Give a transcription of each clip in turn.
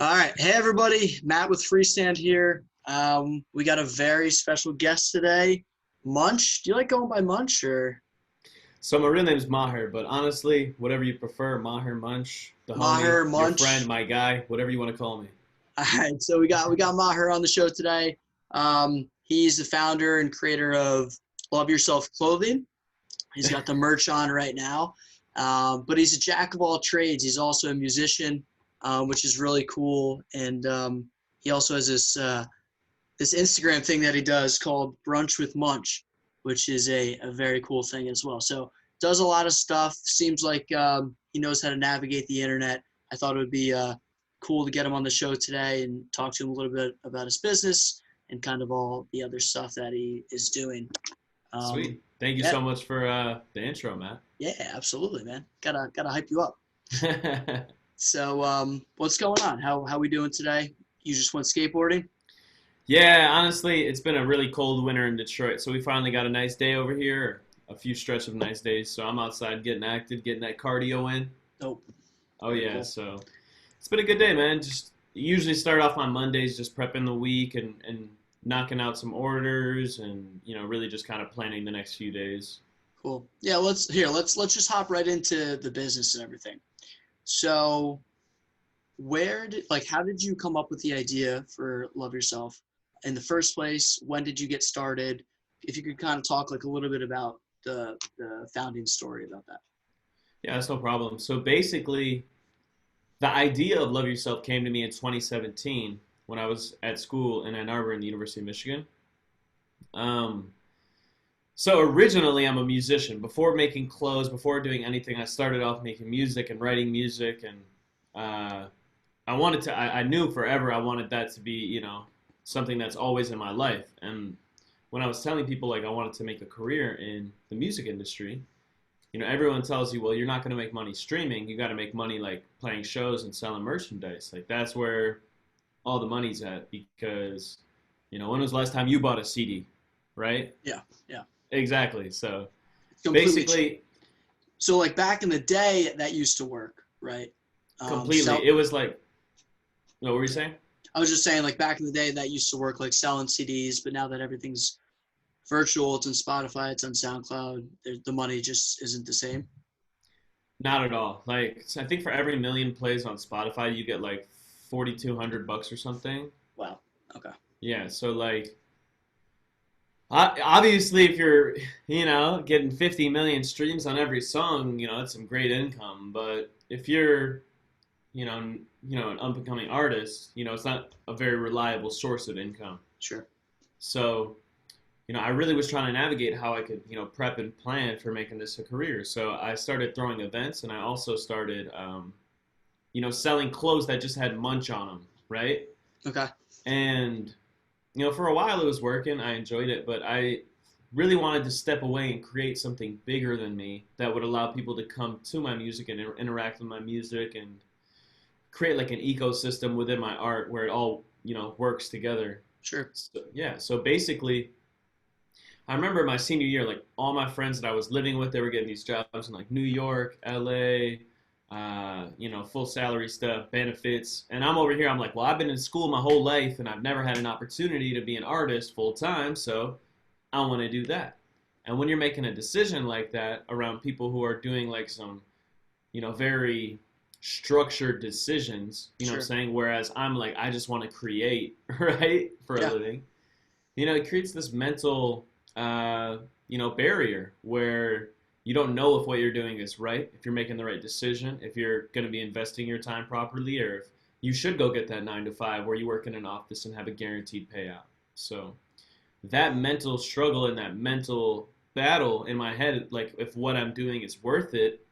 All right. Hey, everybody. Matt with Freestand here. We got a very special guest today, Munch. Do you like going by Munch or So my real name is Maher, but honestly, whatever you prefer, Maher, Munch, the homie, Maher your friend, Munch? my guy, whatever you want to call me. All right. So we got Maher on the show today. He's the founder and creator of Love Yourself clothing. He's got the merch on right now. But he's a jack of all trades. He's also a musician, which is really cool. And he also has this Instagram thing that he does called Brunch with Munch, which is a very cool thing as well. So does a lot of stuff. Seems like he knows how to navigate the internet. I thought it would be cool to get him on the show today and talk to him a little bit about his business and kind of all the other stuff that he is doing. Um, Sweet. Thank you yeah, so much for the intro, Matt. yeah, absolutely, man. Gotta hype you up. So what's going on? How we doing today? You just went skateboarding? Yeah, honestly, it's been a really cold winter in Detroit, so we finally got a nice day over here, a few stretch of nice days. So I'm outside getting active, getting that cardio in. Nope. Oh Very yeah, cool. so it's been a good day, man. Just usually start off on Mondays, just prepping the week and knocking out some orders and really just kind of planning the next few days. Cool. Yeah, let's just hop right into the business and everything. So how did you come up with the idea for Love Yourself in the first place? When did you get started? If you could kind of talk like a little bit about the founding story about that. Yeah, that's no problem. So basically, the idea of Love Yourself came to me in 2017 when I was at school in Ann Arbor in the University of Michigan. Um, so originally, I'm a musician. Before making clothes, before doing anything, I started off making music and writing music, and uh, I wanted to. I knew forever I wanted that to be, something that's always in my life. And when I was telling people like I wanted to make a career in the music industry, everyone tells you, well, you're not going to make money streaming. You got to make money like playing shows and selling merchandise. Like that's where all the money's at because, when was the last time you bought a CD, right? Yeah, yeah. Exactly. So Completely. basically, So like back in the day, that used to work, right? completely, Sell. it was like, what were you saying? I was just saying, like back in the day, that used to work, like selling CDs. But now that everything's virtual, it's on Spotify, it's on SoundCloud. The money just isn't the same. Not at all. Like, so I think for every million plays on Spotify, you get like 4,200 bucks or something. Wow. Okay. Yeah. So like, obviously, if you're, getting 50 million streams on every song, that's some great income. But if you're, an up and coming artist, it's not a very reliable source of income. Sure. So, I really was trying to navigate how I could, prep and plan for making this a career. So I started throwing events, and I also started, selling clothes that just had Munch on them, right? Okay. And for a while it was working. I enjoyed it, but I really wanted to step away and create something bigger than me that would allow people to come to my music and interact with my music and create like an ecosystem within my art where it all, works together. Sure. So, yeah. So basically, I remember my senior year, like all my friends that I was living with, they were getting these jobs in like New York, LA, full salary stuff, benefits. And I'm over here, I'm like, well, I've been in school my whole life and I've never had an opportunity to be an artist full time, so I want to do that. And when you're making a decision like that around people who are doing like some, very structured decisions, what I'm Sure. saying? Whereas I'm like, I just want to create, right, for a Yeah. living. It creates this mental, barrier where you don't know if what you're doing is right, if you're making the right decision, if you're going to be investing your time properly, or if you should go get that 9 to 5 where you work in an office and have a guaranteed payout. So that mental struggle and that mental battle in my head, like if what I'm doing is worth it,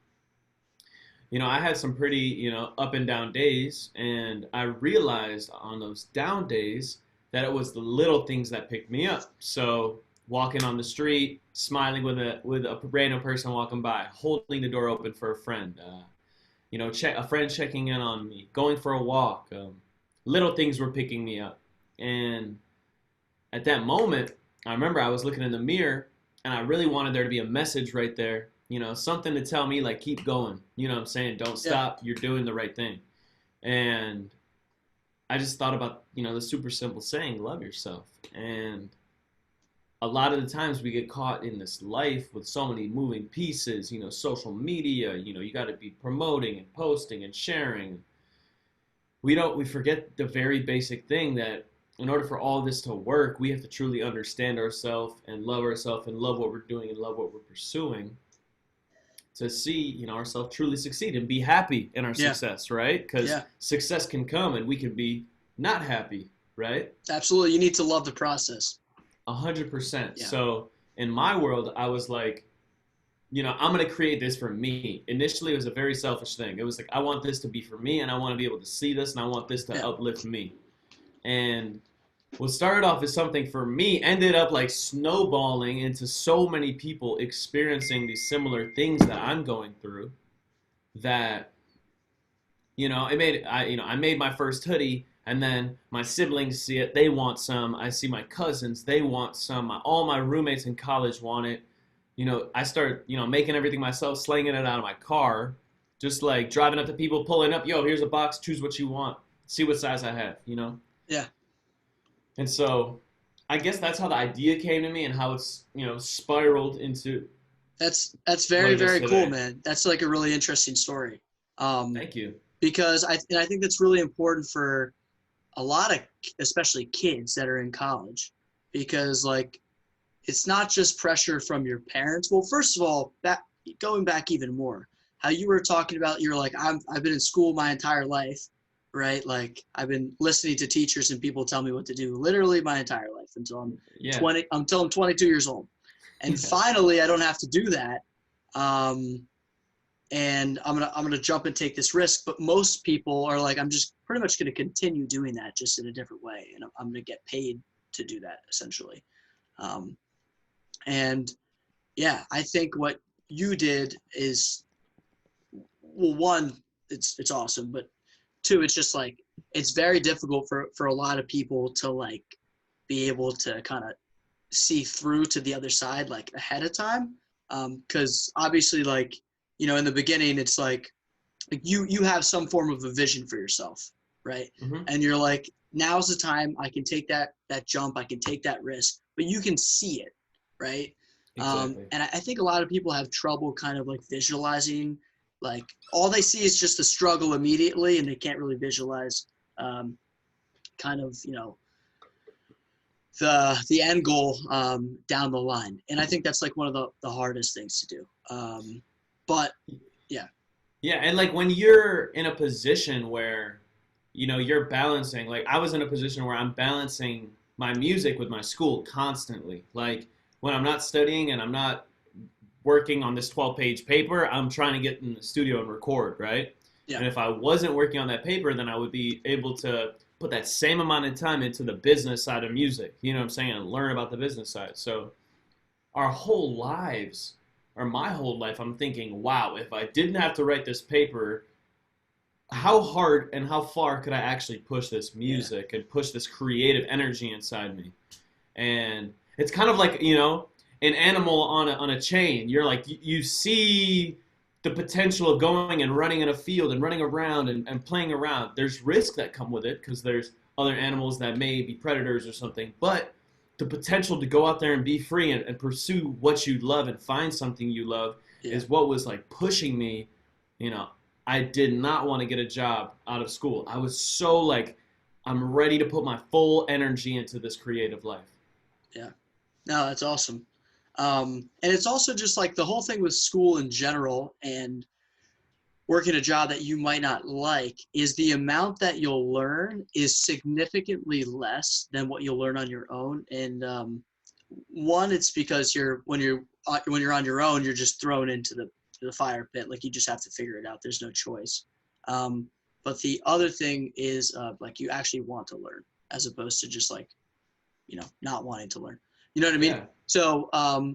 I had some pretty, up and down days, and I realized on those down days that it was the little things that picked me up. So walking on the street, smiling with a random person walking by, holding the door open for a friend, a friend checking in on me, going for a walk. Little things were picking me up, and at that moment, I remember I was looking in the mirror, and I really wanted there to be a message right there, something to tell me like keep going. You know what I'm saying? Don't Yeah. stop. You're doing the right thing. And I just thought about, the super simple saying, love yourself. And a lot of the times we get caught in this life with so many moving pieces, social media, you got to be promoting and posting and sharing. We forget the very basic thing that in order for all this to work, we have to truly understand ourselves and love what we're doing and love what we're pursuing to see, ourselves truly succeed and be happy in our success, right? Because success can come and we can be not happy, right? Absolutely. You need to love the process. 100%. Yeah. So in my world, I was like, I'm going to create this for me. Initially, it was a very selfish thing. It was like, I want this to be for me, and I want to be able to see this, and I want this to uplift me. And what started off as something for me ended up like snowballing into so many people experiencing these similar things that I'm going through that, I made my first hoodie. And then my siblings see it, they want some. I see my cousins, they want some. All my roommates in college want it. I start, making everything myself, slinging it out of my car, just like driving up to people, pulling up, yo, here's a box, choose what you want, see what size I have, Yeah. And so I guess that's how the idea came to me and how it's, spiraled into. That's very, very cool, man. That's like a really interesting story. Thank you. Because I think that's really important for a lot of, especially kids that are in college, because like, it's not just pressure from your parents. Well, first of all, going back even more, how you were talking about, you're like, I've been in school my entire life, right? Like I've been listening to teachers and people tell me what to do literally my entire life until I'm 22 years old. And finally I don't have to do that. And I'm gonna jump and take this risk. But most people are like, I'm just pretty much gonna continue doing that, just in a different way, and I'm gonna get paid to do that essentially. And yeah, I think what you did is, well, one, it's awesome, but two, it's just like it's very difficult for a lot of people to like be able to kind of see through to the other side like ahead of time, because obviously like, in the beginning, it's like you have some form of a vision for yourself, right? Mm-hmm. And you're like, now's the time I can take that jump, I can take that risk, but you can see it, right? Exactly. And I think a lot of people have trouble kind of like visualizing, like all they see is just the struggle immediately, and they can't really visualize kind of, the end goal down the line. And I think that's like one of the hardest things to do. But yeah. Yeah. And like when you're in a position where, you're balancing, like I was in a position where I'm balancing my music with my school constantly. Like when I'm not studying and I'm not working on this 12-page paper, I'm trying to get in the studio and record, right? Yeah. And if I wasn't working on that paper, then I would be able to put that same amount of time into the business side of music, you know what I'm saying, and learn about the business side. So our whole lives, or my whole life, I'm thinking, wow, if I didn't have to write this paper, how hard and how far could I actually push this music and push this creative energy inside me? And it's kind of like, an animal on a chain. You're like, you see the potential of going and running in a field and running around and playing around. There's risks that come with it because there's other animals that may be predators or something. But the potential to go out there and be free and pursue what you love and find something you love is what was like pushing me. I did not want to get a job out of school. I was so like, I'm ready to put my full energy into this creative life. Yeah. No, that's awesome. And it's also just like the whole thing with school in general and working a job that you might not like is the amount that you'll learn is significantly less than what you'll learn on your own. And one, it's because when you're on your own, you're just thrown into the fire pit. Like you just have to figure it out. There's no choice. But the other thing is like you actually want to learn as opposed to just like, not wanting to learn. You know what I mean? Yeah. So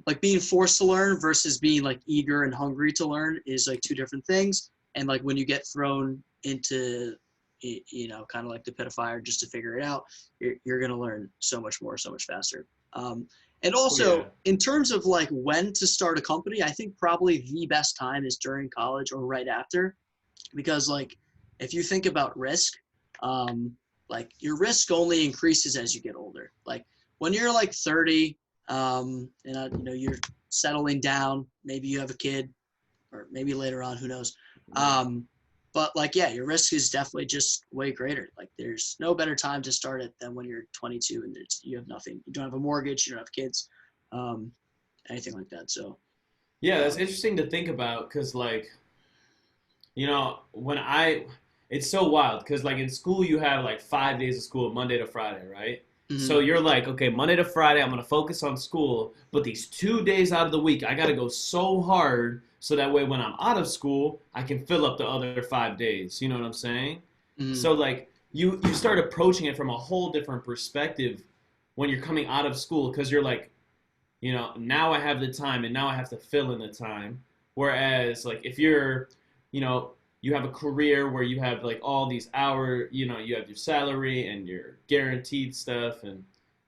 like being forced to learn versus being like eager and hungry to learn is like two different things. And like when you get thrown into, kind of like the pit of fire just to figure it out, you're going to learn so much more, so much faster. And also in terms of like when to start a company, I think probably the best time is during college or right after, because like if you think about risk, like your risk only increases as you get older. Like when you're like 30, you're settling down, maybe you have a kid, or maybe later on, who knows. But like, yeah, your risk is definitely just way greater. Like there's no better time to start it than when you're 22 and you have nothing. You don't have a mortgage, you don't have kids, anything like that. So Yeah, that's interesting to think about because, like, it's so wild because, like, in school you have like 5 days of school, Monday to Friday, right? So you're like, okay, Monday to Friday, I'm gonna focus on school, but these 2 days out of the week, I gotta go so hard so that way when I'm out of school, I can fill up the other 5 days. You know what I'm saying? So like you start approaching it from a whole different perspective when you're coming out of school because you're like, now I have the time and now I have to fill in the time. Whereas like if you're, you have a career where you have like all these hours, you have your salary and your guaranteed stuff. And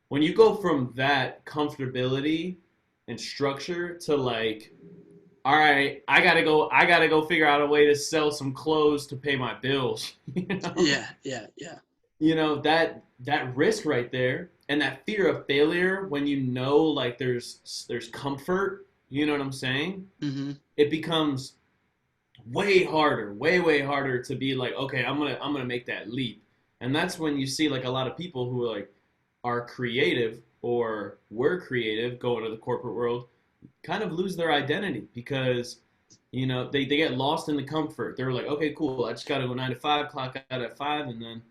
when you go from that comfortability and structure to like, all right, I gotta go figure out a way to sell some clothes to pay my bills. Yeah. That risk right there and that fear of failure when like there's comfort, you know what I'm saying? It becomes way harder, way harder to be like, okay, I'm gonna make that leap. And that's when you see like a lot of people who are creative or were creative go into the corporate world kind of lose their identity because they get lost in the comfort. They're like, okay, cool, I just gotta go 9 to 5, clock out at 5, and then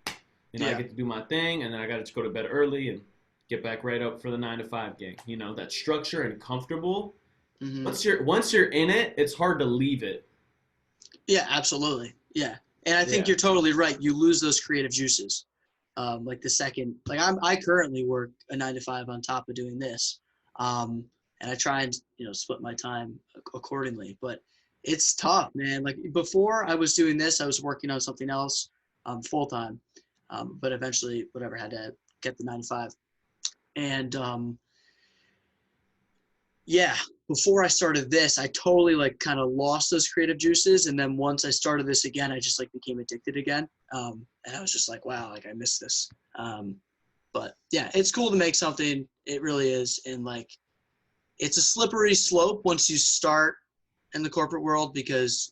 I get to do my thing, and then I gotta just go to bed early and get back right up for the 9 to 5 gang. That structure and comfortable. Once you're in it, it's hard to leave it. Yeah, absolutely. Yeah. And I think you're totally right. You lose those creative juices. Like the second, like I currently work a 9 to 5 on top of doing this. And I try and, split my time accordingly, but it's tough, man. Like before I was doing this, I was working on something else, full time. But eventually whatever, had to get the 9 to 5. And, before I started this, I totally like kind of lost those creative juices. And then once I started this again, I just like became addicted again. And I was just like, wow, like I missed this. But yeah, it's cool to make something. It really is. And like, it's a slippery slope once you start in the corporate world because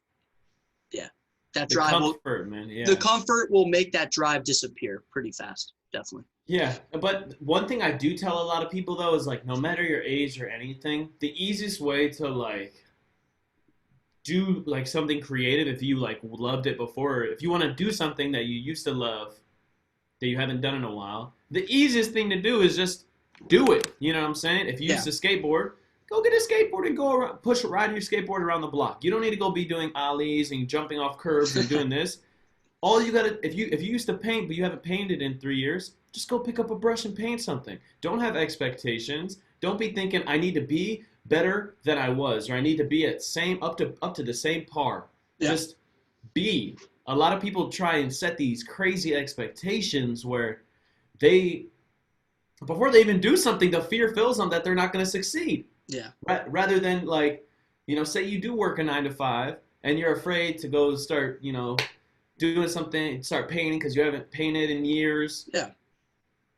that The drive comfort, man. Yeah. the comfort will make that drive disappear pretty fast. Definitely. Yeah, but one thing I do tell a lot of people though is like no matter your age or anything, the easiest way to like do like something creative if you like loved it before, or if you want to do something that you used to love that you haven't done in a while, the easiest thing to do is just do it. You know what I'm saying? If you used to skateboard, go get a skateboard and go around, ride your skateboard around the block. You don't need to go be doing ollies and jumping off curbs and doing this. All you gotta, if you used to paint but you haven't painted in 3 years, just go pick up a brush and paint something. Don't have expectations. Don't be thinking I need to be better than I was, or I need to be at up to the same par. Yeah. Just be. A lot of people try and set these crazy expectations where before they even do something, the fear fills them that they're not going to succeed. Yeah. Rather than like, say you do work a 9 to 5 and you're afraid to go start, doing something, start painting because you haven't painted in years. Yeah.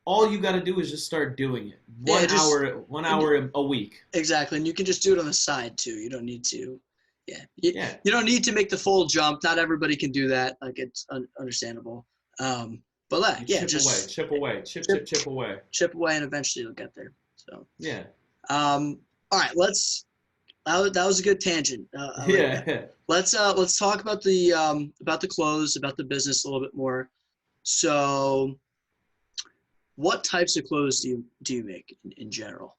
All you got to do is just start doing it. 1 hour a week. Exactly. And you can just do it on the side too. You don't need to. You don't need to make the full jump. Not everybody can do that. Like it's understandable. But like, chip away, chip away, and eventually you'll get there. So yeah. All right. That was a good tangent. Let's talk about the clothes, about the business a little bit more. So, what types of clothes do you make in general?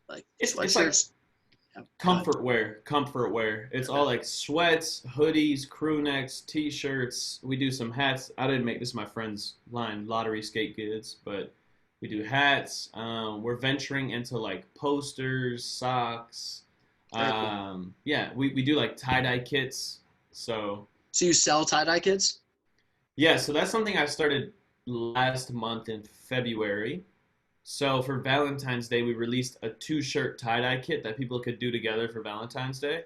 Like it's like comfort wear. It's all like sweats, hoodies, crew necks, t-shirts. We do some hats. I didn't make this is my friend's line, Lottery Skate Goods, but we do hats. We're venturing into like posters, socks. Cool. We do like tie-dye kits. So you sell tie-dye kits? Yeah, so that's something I started last month in February. So for Valentine's Day, we released a 2-shirt tie-dye kit that people could do together for Valentine's Day.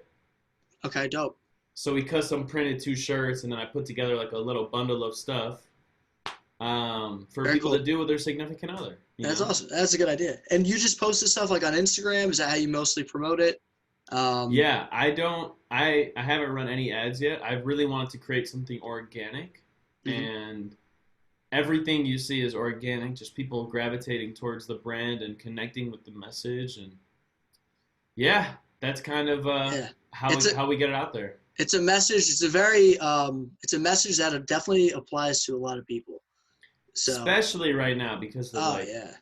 Okay, dope. So we custom printed 2 shirts, and then I put together like a little bundle of stuff. for Very people cool. to do with their significant other. That's awesome. That's a good idea. And you just post this stuff like on Instagram? Is that how you mostly promote it? Yeah, I haven't run any ads yet. I really wanted to create something organic, Mhm. and everything you see is organic, just people gravitating towards the brand and connecting with the message. And yeah, that's kind of Yeah. how It's a how we get it out there. it's a message. It's a very it's a message that definitely applies to a lot of people. So, Especially right now because of oh like yeah,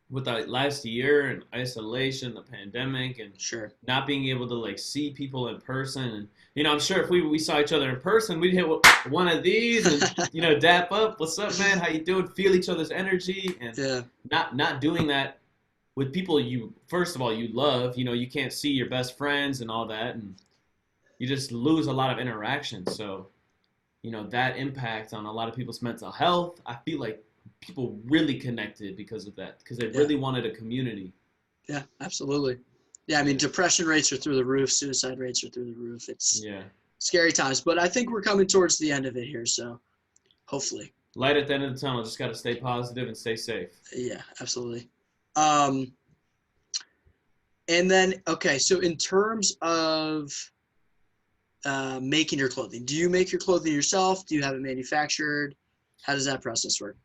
with the last year and isolation, the pandemic, and sure. not being able to like see people in person. And I'm sure if we saw each other in person, we'd hit one of these and dap up. What's up, man? How you doing? Feel each other's energy, and Yeah. not doing that with people you first of all you love. You can't see your best friends and all that, and you just lose a lot of interaction. So that impact on a lot of people's mental health. I feel like people really connected because of that, because they Yeah. really wanted a community. Yeah, absolutely. Yeah, I mean, Yeah. depression rates are through the roof. Suicide rates are through the roof. It's Yeah. scary times, but I think we're coming towards the end of it here. So hopefully, Light at the end of the tunnel. Just got to stay positive and stay safe. yeah, absolutely. Um, and then, okay, so in terms of making your clothing, do you make your clothing yourself? Do you have it manufactured? How does that process work?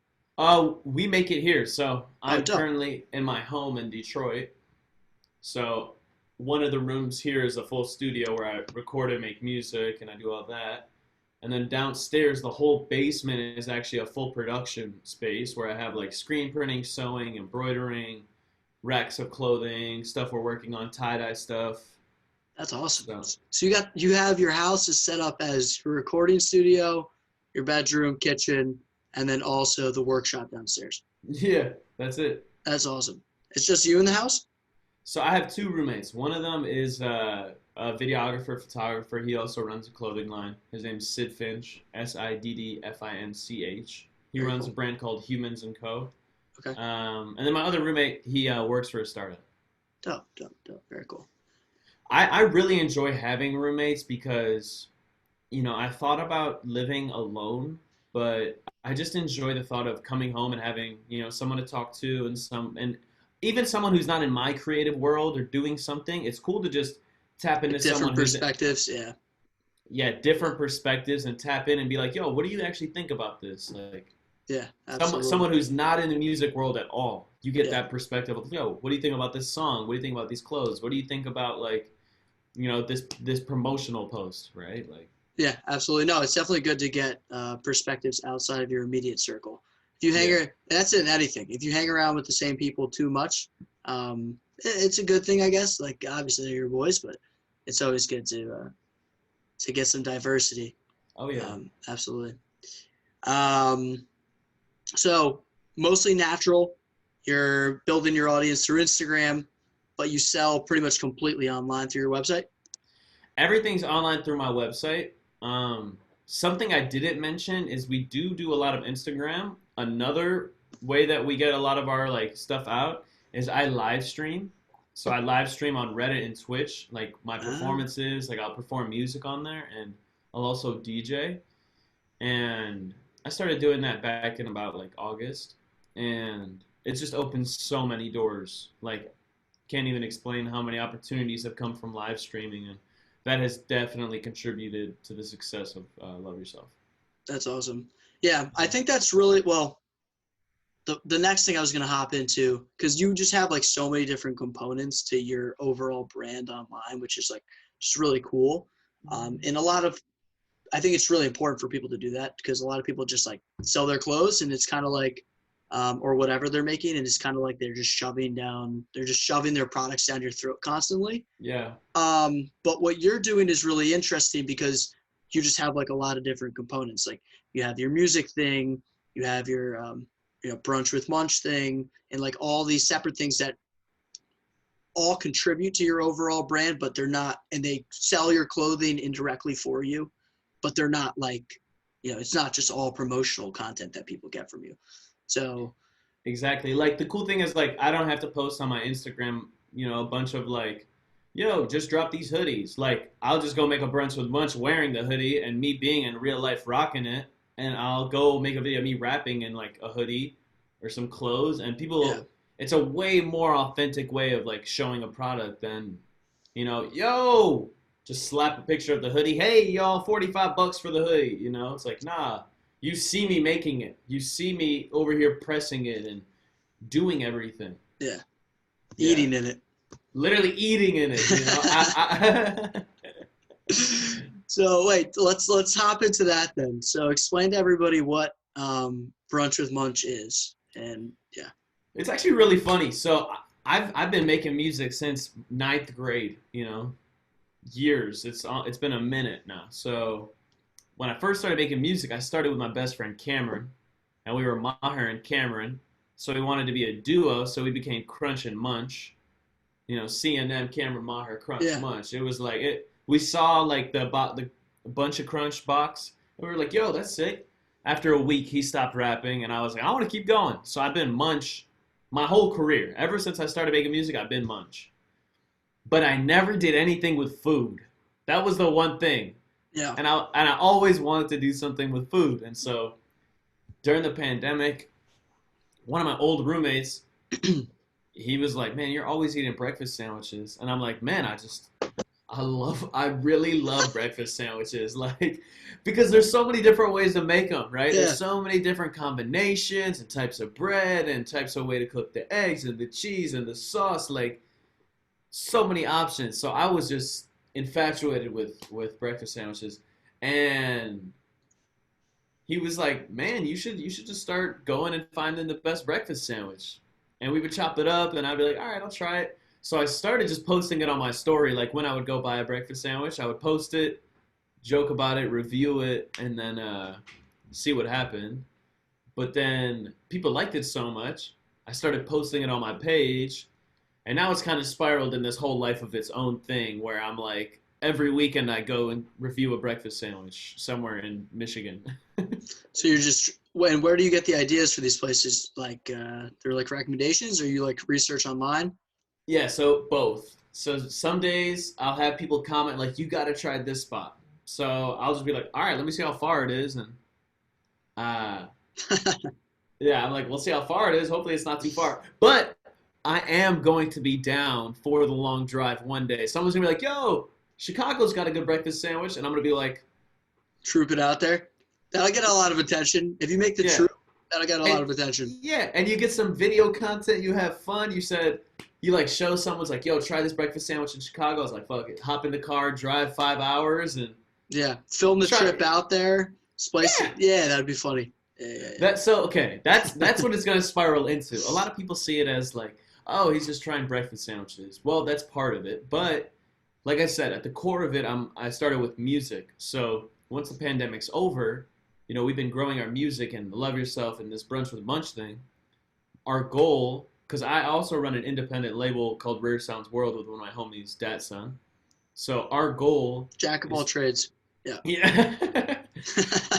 We make it here. So Oh, I'm dope. currently in my home in Detroit. So one of the rooms here is a full studio where I record and make music and I do all that. And then downstairs, the whole basement is actually a full production space where I have like screen printing, sewing, embroidering, racks of clothing, stuff we're working on, tie-dye stuff. That's awesome. So So you have your house is set up as your recording studio, your bedroom, kitchen, and then also the workshop downstairs. yeah, that's it. That's awesome. It's just you in the house? So I have two roommates. One of them is a videographer, photographer. He also runs a clothing line. His name's Sid Finch, Siddfinch. He Very runs a cool. brand called Humans and Co. Okay. And then my other roommate, he works for a startup. Dope, dope, dope. Very cool. I really enjoy having roommates because, I thought about living alone, but I just enjoy the thought of coming home and having, someone to talk to and even someone who's not in my creative world or doing something. It's cool to just tap into Different someone who's, perspectives. Yeah. yeah, different perspectives and tap in and be like, yo, what do you actually think about this? Like Yeah, someone absolutely. who's not in the music world at all. You get Yeah. that perspective of, yo, what do you think about this song? What do you think about these clothes? What do you think about like, this promotional post, right? Like, Yeah, absolutely. No, it's definitely good to get perspectives outside of your immediate circle. If you yeah. that's in anything. If you hang around with the same people too much, it's a good thing, I guess. Like obviously they're your boys, but it's always good to get some diversity. Oh yeah. Absolutely. Um, so mostly natural. You're building your audience through Instagram, but you sell pretty much completely online through your website. Everything's online through my website. Something I didn't mention is we do a lot of Instagram. Another way that we get a lot of our like stuff out is I live stream. So I live stream on Reddit and Twitch, like my Ah, performances. Like I'll perform music on there, and I'll also DJ. And I started doing that back in about like August, and it just opened so many doors. Like can't even explain how many opportunities have come from live streaming, and that has definitely contributed to the success of Love Yourself. that's awesome. Yeah, I think that's really well. The next thing I was gonna hop into, because you just have like so many different components to your overall brand online, which is like just really cool. And a lot of I think it's really important for people to do that because a lot of people just like sell their clothes and it's kind of like or whatever they're making and it's kind of like they're just shoving their products down your throat constantly. Yeah, But what you're doing is really interesting because you just have like a lot of different components. Like you have your music thing, you have your brunch with Munch thing, and like all these separate things that all contribute to your overall brand, but they're not, and they sell your clothing indirectly for you, but they're not like, it's not just all promotional content that people get from you. So exactly. Like the cool thing is like I don't have to post on my Instagram, a bunch of like, yo, just drop these hoodies. Like I'll just go make a brunch with Munch wearing the hoodie and me being in real life rocking it. and I'll go make a video of me rapping in like a hoodie or some clothes, and people, it's a way more authentic way of like showing a product than, yo, just slap a picture of the hoodie. Hey, y'all, $45 for the hoodie. It's like, nah, you see me making it. You see me over here pressing it and doing everything. Yeah. Eating in it. Literally eating in it. So wait, let's hop into that then. So explain to everybody what Brunch with Munch is, and yeah. It's actually really funny. So I've been making music since ninth grade. Years. It's been a minute now. So when I first started making music, I started with my best friend Cameron, and we were Maher and Cameron. So we wanted to be a duo. So we became Crunch and Munch. CNM, Cameron, Maher, Crunch, Munch. It was like it. We saw like the bunch of Crunch box, and we were like, "Yo, that's sick." After a week, he stopped rapping, and I was like, "I want to keep going." So I've been Munch my whole career. Ever since I started making music, I've been Munch. But I never did anything with food. That was the one thing. Yeah. And I always wanted to do something with food. And so during the pandemic, one of my old roommates, he was like, "Man, you're always eating breakfast sandwiches." And I'm like, "Man, I really love breakfast sandwiches." Like, because there's so many different ways to make them, right? Yeah. There's so many different combinations and types of bread and types of way to cook the eggs and the cheese and the sauce. Like, so many options. So I was just infatuated with breakfast sandwiches, and he was like, "Man, you should just start going and finding the best breakfast sandwich." And we would chop it up, and I'd be like, "All right, I'll try it." So I started just posting it on my story. Like when I would go buy a breakfast sandwich, I would post it, joke about it, review it, and then see what happened. But then people liked it so much, I started posting it on my page. And now it's kind of spiraled in this whole life of its own thing where I'm like, every weekend I go and review a breakfast sandwich somewhere in Michigan. So you're just, and where do you get the ideas for these places? Like, they're like recommendations, or you like research online? Yeah, so both. So some days I'll have people comment like, "You got to try this spot." So I'll just be like, "All right, let me see how far it is." And yeah, I'm like, "We'll see how far it is. Hopefully it's not too far." But I am going to be down for the long drive one day. Someone's going to be like, "Yo, Chicago's got a good breakfast sandwich." And I'm going to be like, troop it out there. That'll get a lot of attention. If you make the troop, that'll get a lot of attention. Yeah, and you get some video content. You have fun. You said you like show someone's like, "Yo, try this breakfast sandwich in Chicago." I was like, "Fuck it." Hop in the car, drive 5 hours, and film the trip out there. Splice it. Yeah, that'd be funny. Yeah. That's what it's going to spiral into. A lot of people see it as like, "Oh, he's just trying breakfast sandwiches." Well, that's part of it. But like I said, at the core of it, I started with music. So once the pandemic's over, we've been growing our music and Love Yourself and this Brunch with Munch thing. Our goal, because I also run an independent label called Rare Sounds World with one of my homies, Dad's son. So our goal, jack of all trades. Yeah.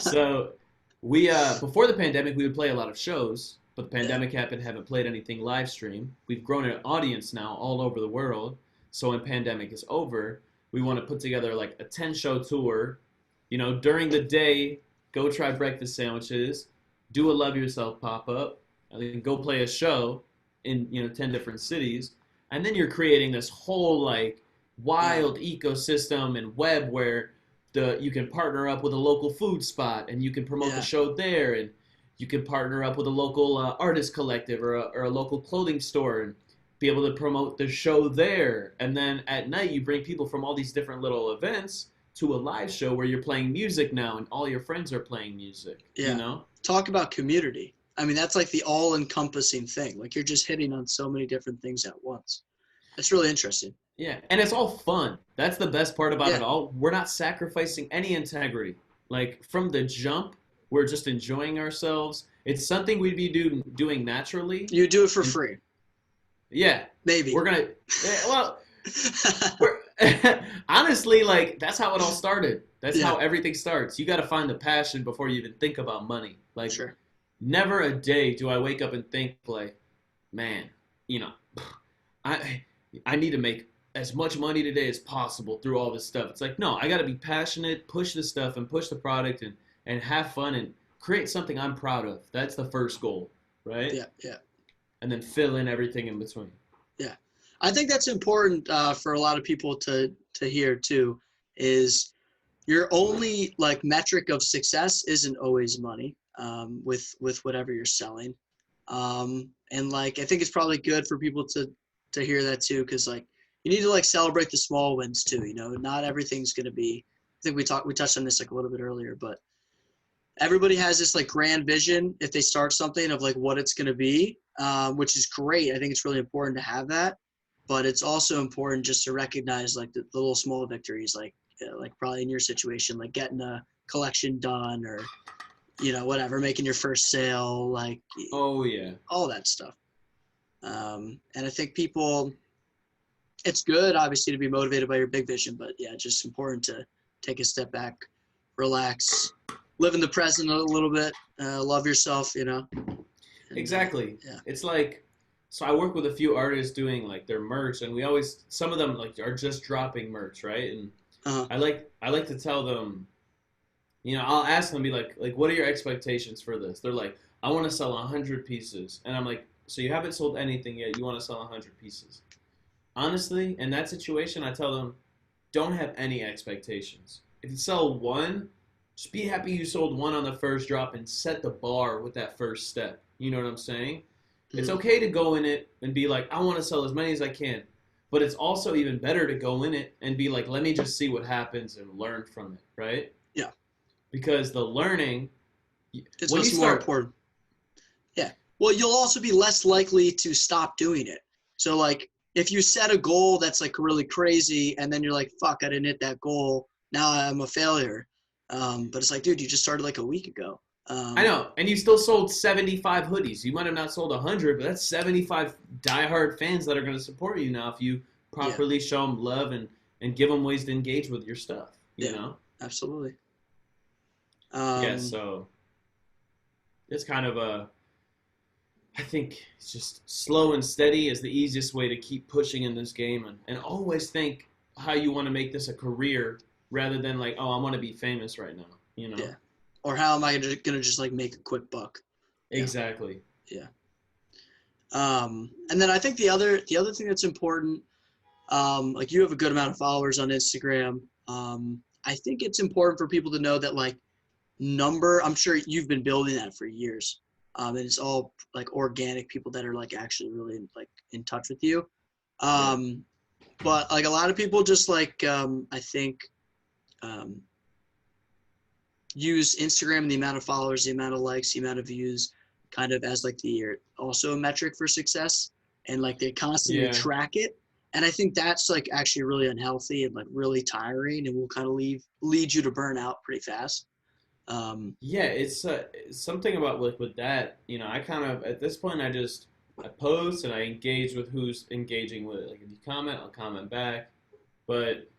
So we before the pandemic, we would play a lot of shows. But the pandemic happened, haven't played anything live stream. We've grown an audience now all over the world. So when pandemic is over, we want to put together like a 10-show tour. During the day, go try breakfast sandwiches, do a Love Yourself pop-up, and then go play a show in 10 different cities. And then you're creating this whole like wild ecosystem and web where you can partner up with a local food spot and you can promote the show there, and you can partner up with a local artist collective or a local clothing store and be able to promote the show there. And then at night, you bring people from all these different little events to a live show where you're playing music now and all your friends are playing music. Talk about community. I mean, that's like the all-encompassing thing. Like you're just hitting on so many different things at once. It's really interesting. Yeah, and it's all fun. That's the best part about it all. We're not sacrificing any integrity. Like from the jump, we're just enjoying ourselves. It's something we'd be doing naturally. You do it for free. Yeah. Maybe. We're going to, honestly, like that's how it all started. That's how everything starts. You got to find the passion before you even think about money. Like never a day do I wake up and think like, man, I need to make as much money today as possible through all this stuff. It's like, no, I got to be passionate, push this stuff and push the product and have fun. And create something I'm proud of. That's the first goal, right? Yeah, yeah, And then fill in everything in between. yeah. I think that's important for a lot of people to hear too. Is your only like metric of success isn't always money with whatever you're selling, and like I think it's probably good for people to hear that too, because like you need to like celebrate the small wins too. You know, not everything's gonna be. I think we touched on this like a little bit earlier, but everybody has this like grand vision if they start something of like what it's gonna be, which is great. I think it's really important to have that, but it's also important just to recognize like the little small victories, like probably in your situation, like getting a collection done or, you know, whatever, making your first sale, like Oh yeah. all that stuff. And I think people, it's good obviously to be motivated by your big vision, but yeah, it's just important to take a step back, relax, live in the present a little bit, love yourself, you know. And, Exactly. yeah. It's like, so I work with a few artists doing like their merch, and we always, some of them like are just dropping merch, right? And Uh-huh. I like to tell them, you know, I'll ask them, be like, what are your expectations for this? They're like, I want to sell 100 pieces, and I'm like, so you haven't sold anything yet, you want to sell 100 pieces? Honestly, in that situation, I tell them, don't have any expectations. If you sell one, just be happy you sold one on the first drop and set the bar with that first step. You know what I'm saying? It's Mhm. okay to go in it and be like, I want to sell as many as I can. But it's also even better to go in it and be like, let me just see what happens and learn from it, right? Yeah. Because the learning, It's when you what's more start, important. Yeah. Well, you'll also be less likely to stop doing it. So like if you set a goal that's like really crazy and then you're like, fuck, I didn't hit that goal. Now I'm a failure. But it's like, dude, you just started like a week ago. I know, and you still sold 75 hoodies. You might have not sold 100, but that's 75 diehard fans that are going to support you now if you Yeah. properly show them love and give them ways to engage with your stuff, you Yeah. know? Absolutely. Yeah, so it's kind of I think it's just slow and steady is the easiest way to keep pushing in this game and always think how you want to make this a career rather than like, oh, I want to be famous right now, you know? Yeah. Or how am I gonna just like make a quick buck? Yeah. Exactly. Yeah. And then I think the other thing that's important, like you have a good amount of followers on Instagram. I think it's important for people to know that like I'm sure you've been building that for years. And it's all like organic people that are like actually really like in touch with you. Yeah. But like a lot of people just like, I think, um, use Instagram and the amount of followers, the amount of likes, the amount of views kind of as like also a metric for success. And like they constantly Yeah. track it. And I think that's like actually really unhealthy and like really tiring and will kind of lead you to burn out pretty fast. Yeah, it's something about like with that, you know, I kind of at this point I post and I engage with who's engaging with it. Like if you comment, I'll comment back. But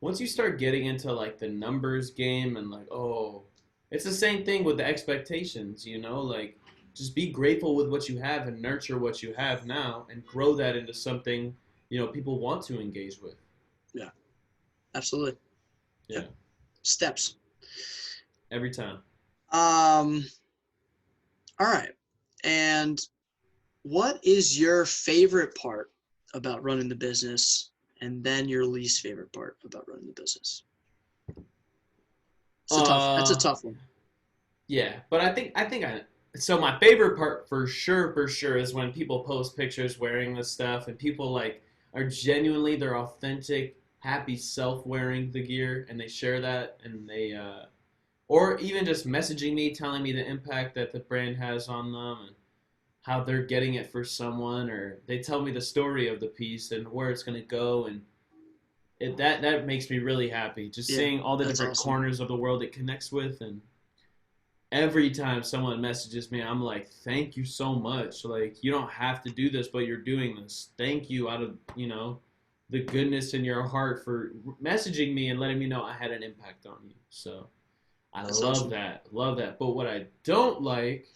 once you start getting into like the numbers game and like, oh, it's the same thing with the expectations, you know, like just be grateful with what you have and nurture what you have now and grow that into something, you know, people want to engage with. yeah, absolutely. Yeah, Yep. Steps. every time. Um, all right. And what is your favorite part about running the business and then your least favorite part about running the business? That's a Uh, tough one. Yeah, but so my favorite part for sure is when people post pictures wearing this stuff and people like are genuinely their authentic happy self wearing the gear and they share that and they or even just messaging me telling me the impact that the brand has on them and how they're getting it for someone or they tell me the story of the piece and where it's going to go and that makes me really happy just Yeah, seeing all the that's different awesome. corners of the world it connects with and every time someone messages me, I'm like, thank you so much. Like, you don't have to do this, but you're doing this. Thank you out of, you know, the goodness in your heart for messaging me and letting me know I had an impact on you. So I That's love awesome. that. Love that. But what I don't like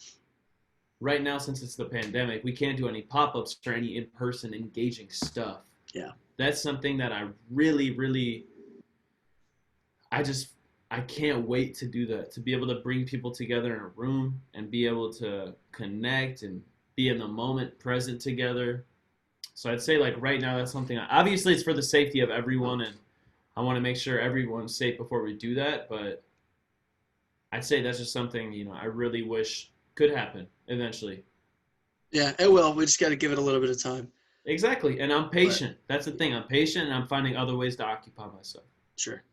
right now, since it's the pandemic, we can't do any pop ups or any in person engaging stuff. Yeah. That's something that I really, really, I just I can't wait to do that, to be able to bring people together in a room and be able to connect and be in the moment present together. So I'd say like right now that's something obviously it's for the safety of everyone, and I want to make sure everyone's safe before we do that, but I'd say that's just something, I really wish could happen eventually. Yeah, it will. We just got to give it a little bit of time. Exactly. And I'm But patient. That's the thing. I'm patient and I'm finding other ways to occupy myself. sure.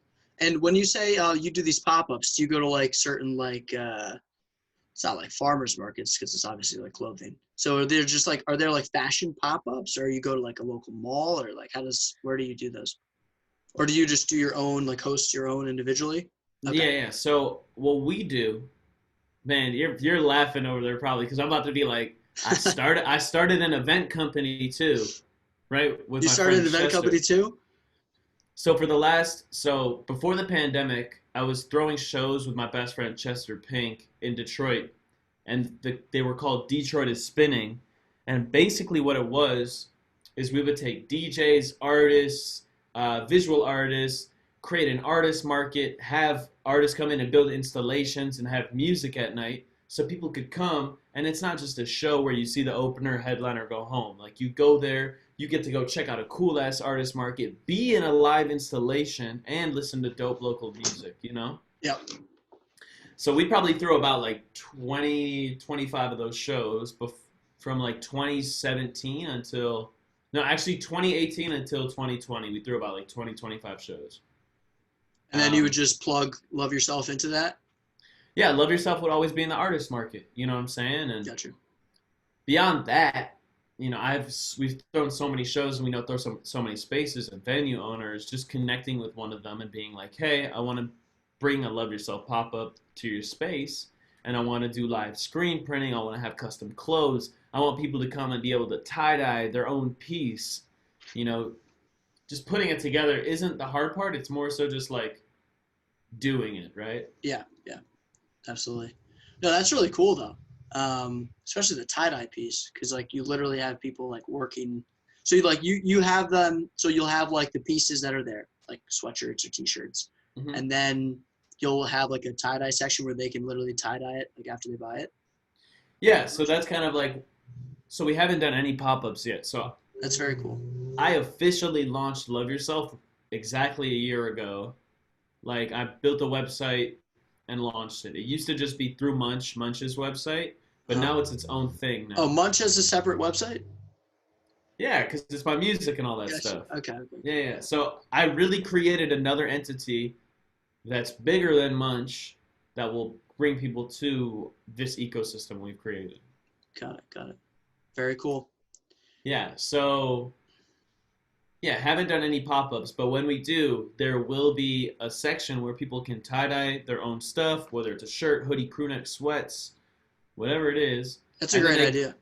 And when you say you do these pop-ups, do you go to like certain like it's not like farmers markets because it's obviously like clothing. So are there like fashion pop-ups, or you go to like a local mall, or like where do you do those? Or do you just do your own, like host your own individually? Okay. Yeah. So what we do, man, you're laughing over there probably because I'm about to be like, I started an event company too, right? With You my started friend an event Chester. company too? So before the pandemic, I was throwing shows with my best friend Chester Pink in Detroit, and they were called Detroit is Spinning. And basically, what it was is we would take DJs, artists, visual artists, create an artist market, have artists come in and build installations, and have music at night, so people could come. And it's not just a show where you see the opener, headliner, go home. Like you go there, you get to go check out a cool ass artist market, be in a live installation, and listen to dope local music. Yeah. So we probably threw about like 20, 25 of those shows from like 2017 until, no, actually 2018 until 2020. We threw about like 20, 25 shows. And then you would just plug Love Yourself into that? Yeah, Love Yourself would always be in the artist market. You know what I'm saying? And Got you. beyond that, we've thrown so many shows, and we know throw so many spaces, and venue owners just connecting with one of them and being like, hey, I want to bring a Love Yourself pop-up to your space, and I want to do live screen printing. I want to have custom clothes. I want people to come and be able to tie-dye their own piece. Just putting it together isn't the hard part. It's more so just like doing it, right? Yeah, absolutely. No, that's really cool though. Especially the tie-dye piece, because like you literally have people like working. So you have them. So you'll have like the pieces that are there, like sweatshirts or t-shirts, Mm-hmm. and then you'll have like a tie-dye section where they can literally tie-dye it like after they buy it. Yeah, so that's kind of like, so we haven't done any pop-ups yet. So That's very cool. I officially launched Love Yourself exactly a year ago. Like I built a website and launched it. It used to just be through Munch's website, but now it's its own thing now. Oh, Munch has a separate website? Yeah, because it's my music and all that Gotcha. stuff. Okay. Yeah. So I really created another entity that's bigger than Munch that will bring people to this ecosystem we've created. Got it. Very cool. Yeah, so haven't done any pop-ups, but when we do, there will be a section where people can tie-dye their own stuff, whether it's a shirt, hoodie, crewneck, sweats, whatever it is. That's a great idea.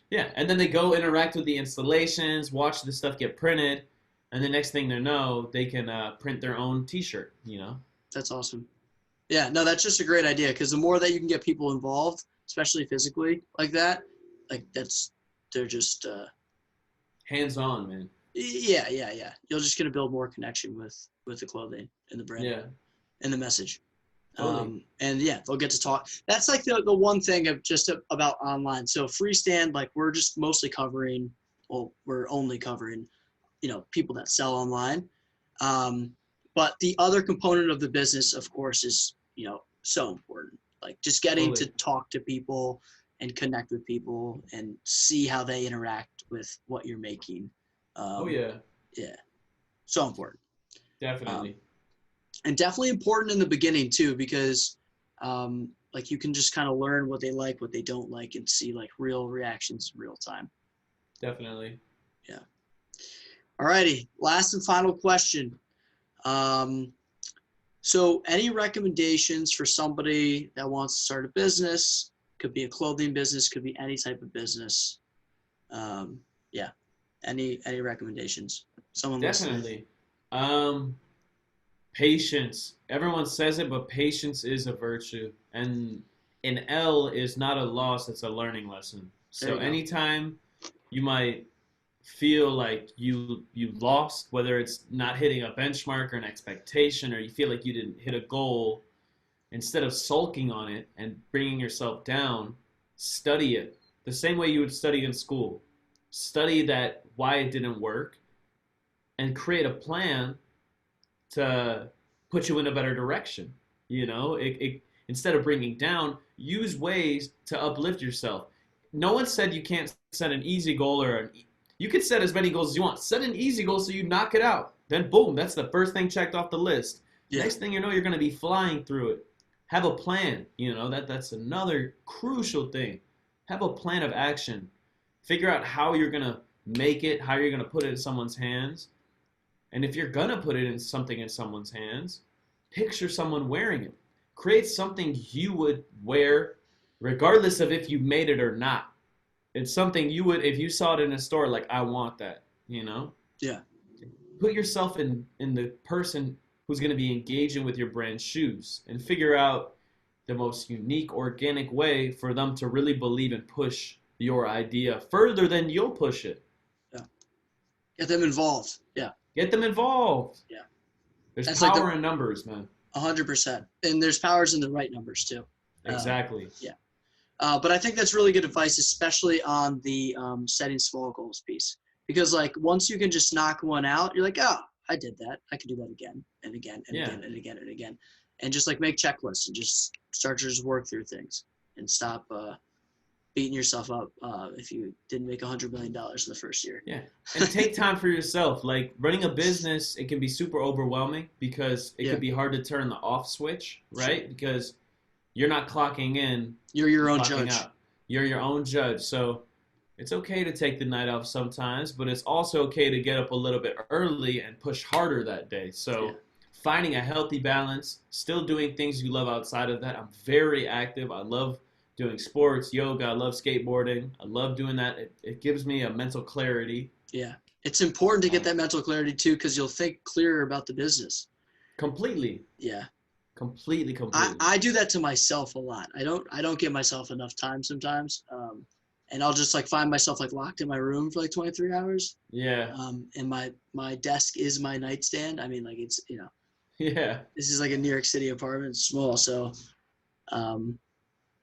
Yeah, and then they go interact with the installations, watch the stuff get printed, and the next thing they know, they can print their own t-shirt, That's awesome. Yeah, no, that's just a great idea, because the more that you can get people involved, especially physically like that, like they're just hands-on, man. Yeah. You're just gonna build more connection with the clothing and the brand. Yeah. And the message. Totally. And yeah, they'll get to talk. That's like the one thing of just about online. So Freestand, like we're just mostly covering, we're only covering, people that sell online. But the other component of the business, of course, is, so important. Like just getting to talk to people and connect with people and see how they interact with what you're making. Yeah. So important. Definitely. And definitely important in the beginning too, because like you can just kind of learn what they like, what they don't like, and see like real reactions in real time. Definitely. Yeah. Alrighty. Last and final question. So any recommendations for somebody that wants to start a business? Could be a clothing business, could be any type of business. Yeah. Any recommendations? Someone Definitely. Patience. Everyone says it, but patience is a virtue. And an L is not a loss, it's a learning lesson. So anytime you might feel like you lost, whether it's not hitting a benchmark or an expectation, or you feel like you didn't hit a goal, instead of sulking on it and bringing yourself down, study it the same way you would study in school. Study that why it didn't work and create a plan to put you in a better direction. You know, instead of bringing down, use ways to uplift yourself. No one said you can't set an easy goal you could set as many goals as you want. Set an easy goal so you knock it out. Then boom, that's the first thing checked off the list. Yeah. Next thing you know, you're going to be flying through it. Have a plan. You know, that's another crucial thing. Have a plan of action. Figure out how you're going to make it, how you're going to put it in someone's hands. And if you're going to put it in someone's hands, picture someone wearing it. Create something you would wear regardless of if you made it or not. It's something you would, if you saw it in a store, like, I want that, you know? Yeah. Put yourself in the person who's going to be engaging with your brand's shoes and figure out the most unique, organic way for them to really believe and push your idea further than you'll push it. Yeah. Get them involved. Yeah. Get them involved. Yeah. There's power in numbers, man. 100%. And there's powers in the right numbers, too. Exactly. Yeah. But I think that's really good advice, especially on the setting small goals piece. Because, like, once you can just knock one out, you're like, oh, I did that. I can do that again and again and again and again and again. And just, like, make checklists and just start to just work through things and stop beating yourself up if you didn't make $100 million in the first year. Yeah. And take time for yourself. Like, running a business, it can be super overwhelming because it can be hard to turn the off switch, right? Sure. Because you're not clocking in. You're your own judge. Out. You're your own judge. So it's okay to take the night off sometimes, but it's also okay to get up a little bit early and push harder that day. So finding a healthy balance, still doing things you love outside of that. I'm very active. I love doing sports, yoga. I love skateboarding. I love doing that. It gives me a mental clarity. Yeah. It's important to get that mental clarity too, because you'll think clearer about the business. Completely. Yeah. Completely. I do that to myself a lot. I don't give myself enough time sometimes. And I'll just like find myself like locked in my room for like 23 hours. Yeah. And my desk is my nightstand. I mean, like it's, you know. Yeah. This is like a New York City apartment. It's small. So,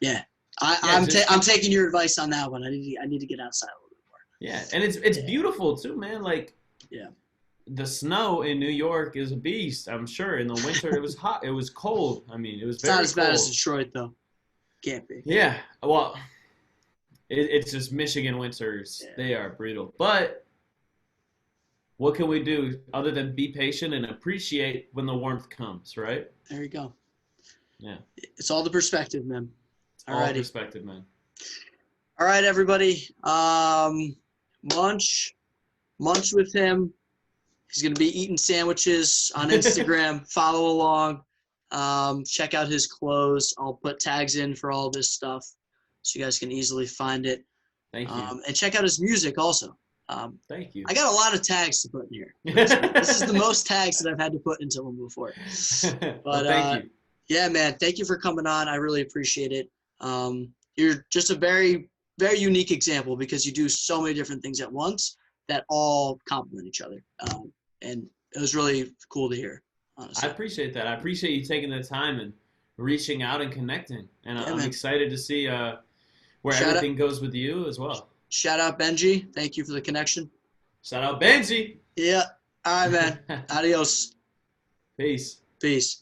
yeah. I'm taking your advice on that one. I need to get outside a little bit more. Yeah. And it's beautiful too, man. Like, yeah. The snow in New York is a beast, I'm sure. In the winter, it was hot. It was cold. I mean, it was very cold. It's not as bad as Detroit, though. Can't be. Yeah. Well, it's just Michigan winters. Yeah. They are brutal. But what can we do other than be patient and appreciate when the warmth comes, right? There you go. Yeah. It's all the perspective, man. All perspective, man. All right, everybody. Munch with him. He's going to be eating sandwiches on Instagram. Follow along. Check out his clothes. I'll put tags in for all this stuff so you guys can easily find it. Thank you. And check out his music also. Thank you. I got a lot of tags to put in here. This is the most tags that I've had to put into him before. But well, thank you. Yeah, man. Thank you for coming on. I really appreciate it. You're just a very, very unique example because you do so many different things at once that all complement each other. And it was really cool to hear, honestly. I appreciate that. I appreciate you taking the time and reaching out and connecting. And I'm excited to see where everything goes with you as well. Shout out Benji. Thank you for the connection. Shout out Benji. Yeah. All right, man. Adios. Peace. Peace.